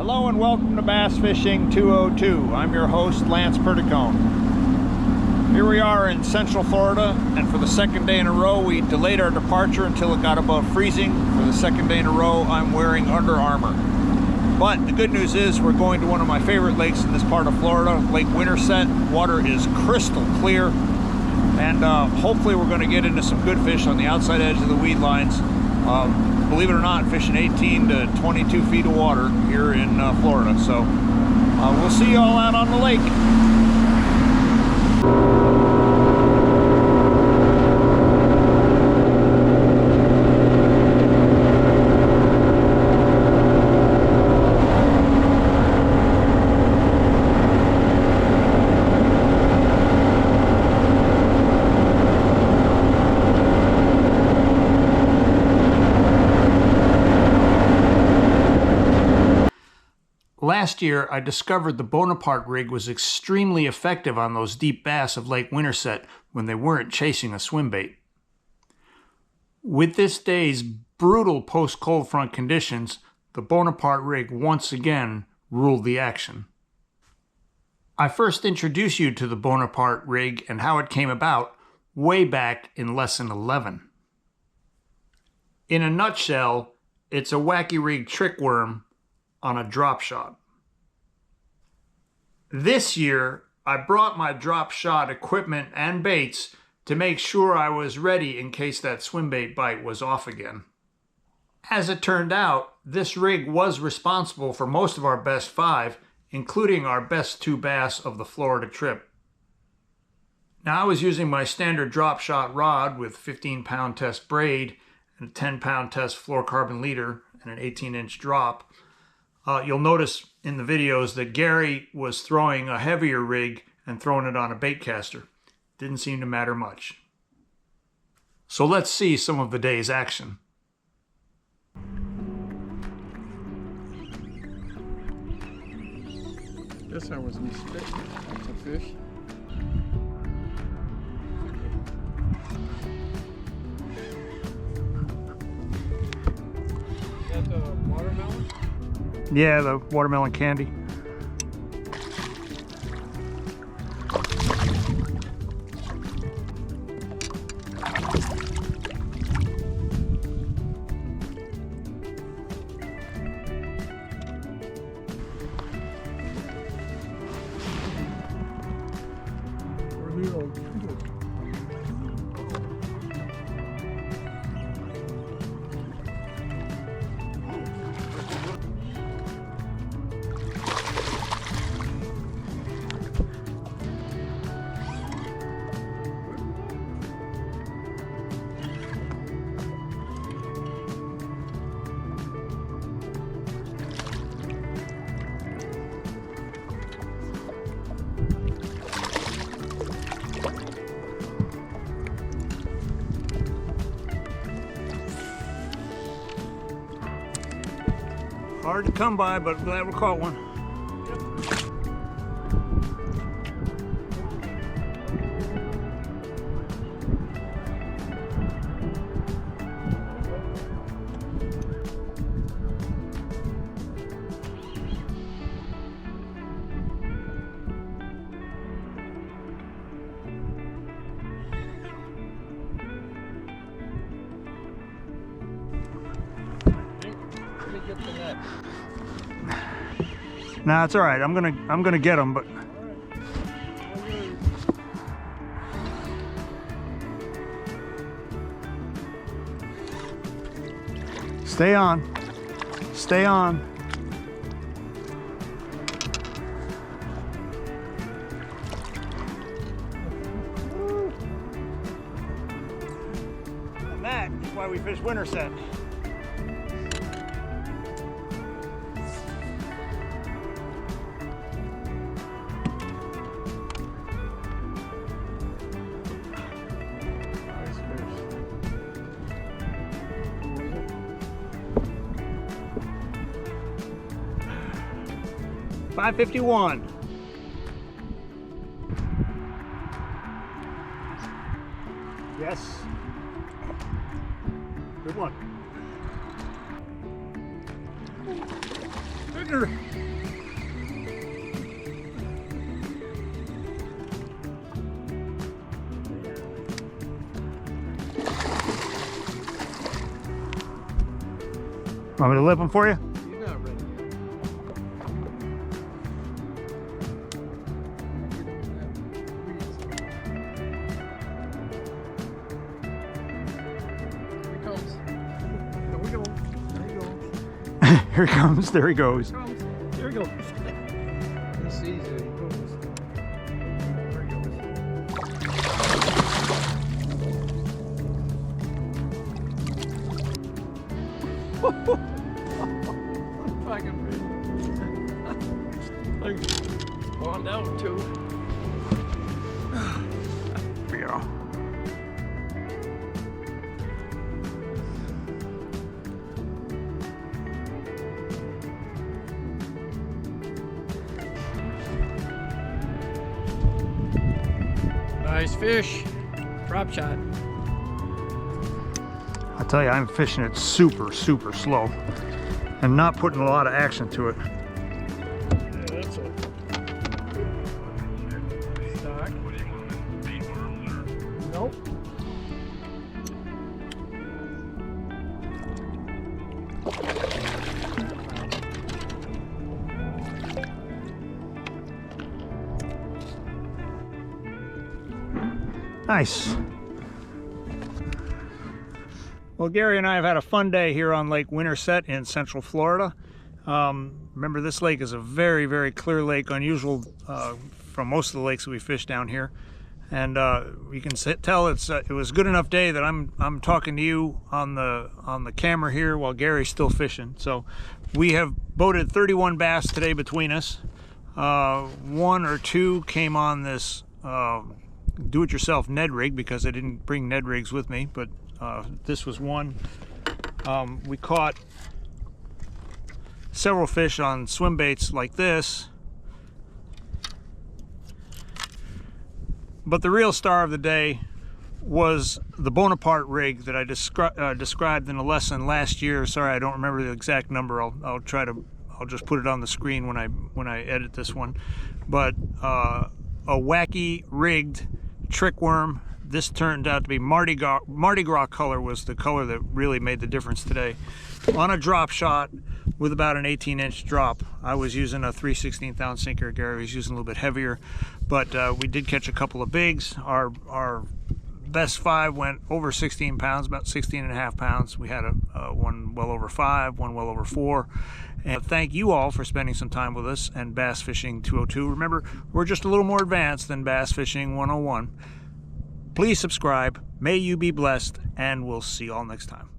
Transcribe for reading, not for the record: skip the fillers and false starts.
Hello and welcome to Bass Fishing 202. I'm your host, Lance Perticone. Here we are in Central Florida, and for the second day in a row, we delayed our departure until it got above freezing. For the second day in a row, I'm wearing Under Armour. But the good news is we're going to one of my favorite lakes in this part of Florida, Lake Winterset. Water is crystal clear, and hopefully we're going to get into some good fish on the outside edge of the weed lines. Believe it or not, fishing 18 to 22 feet of water here in Florida. So we'll see you all out on the lake. Last year, I discovered the Bonaparte rig was extremely effective on those deep bass of Lake Winterset when they weren't chasing a swim bait. With this day's brutal post-cold front conditions, the Bonaparte rig once again ruled the action. I first introduced you to the Bonaparte rig and how it came about way back in lesson 11. In a nutshell, it's a wacky rig trick worm on a drop shot. This year, I brought my drop shot equipment and baits to make sure I was ready in case that swim bait bite was off again. As it turned out, this rig was responsible for most of our best 5, including our best 2 bass of the Florida trip. Now, I was using my standard drop shot rod with 15-pound test braid and a 10-pound test fluorocarbon leader and an 18-inch drop. You'll notice in the videos that Gary was throwing a heavier rig and throwing it on a bait caster. Didn't seem to matter much. So let's see some of the day's action. Guess I was mistaken. That's a fish. Is that the watermelon? Yeah, the watermelon candy. Hard to come by, but glad we caught one. Nah, it's all right. I'm gonna get them, but stay on. Stay on. And that is why we fish Winterset. $5.51. Yes. Good one. bigger. Want me to lip them for you? He's not ready. Here he comes. There we go. There he goes. Here he comes. There he goes. There he goes. He sees it. He goes. There he goes. Fucking like spawned out too. Here we go. Nice fish. Drop shot. I tell you, I'm fishing it super, super slow and not putting a lot of action to it. Yeah, that's a stock. Nope. Nice. Well, Gary and I have had a fun day here on Lake Winterset in Central Florida. Remember, this lake is a very, very clear lake, unusual from most of the lakes that we fish down here. And you can tell it was a good enough day that I'm talking to you on the camera here while Gary's still fishing. So we have boated 31 bass today between us. 1 or 2 came on this do-it-yourself Ned rig because I didn't bring Ned rigs with me, but this was one. We caught several fish on swim baits like this, but the real star of the day was the Bonaparte rig that I described in a lesson last year. Sorry, I don't remember the exact number. I'll just put it on the screen when I edit this one. But a wacky rigged trick worm. This turned out to be Mardi Gras color was the color that really made the difference today. On a drop shot with about an 18-inch drop. I was using a 3/16 ounce sinker. Gary was using a little bit heavier, but we did catch a couple of bigs. Our best 5 went over 16 pounds, about 16 and a half pounds. We had one well over 5, one well over 4. And thank you all for spending some time with us and Bass Fishing 202. Remember, we're just a little more advanced than Bass Fishing 101. Please subscribe. May you be blessed, and we'll see you all next time.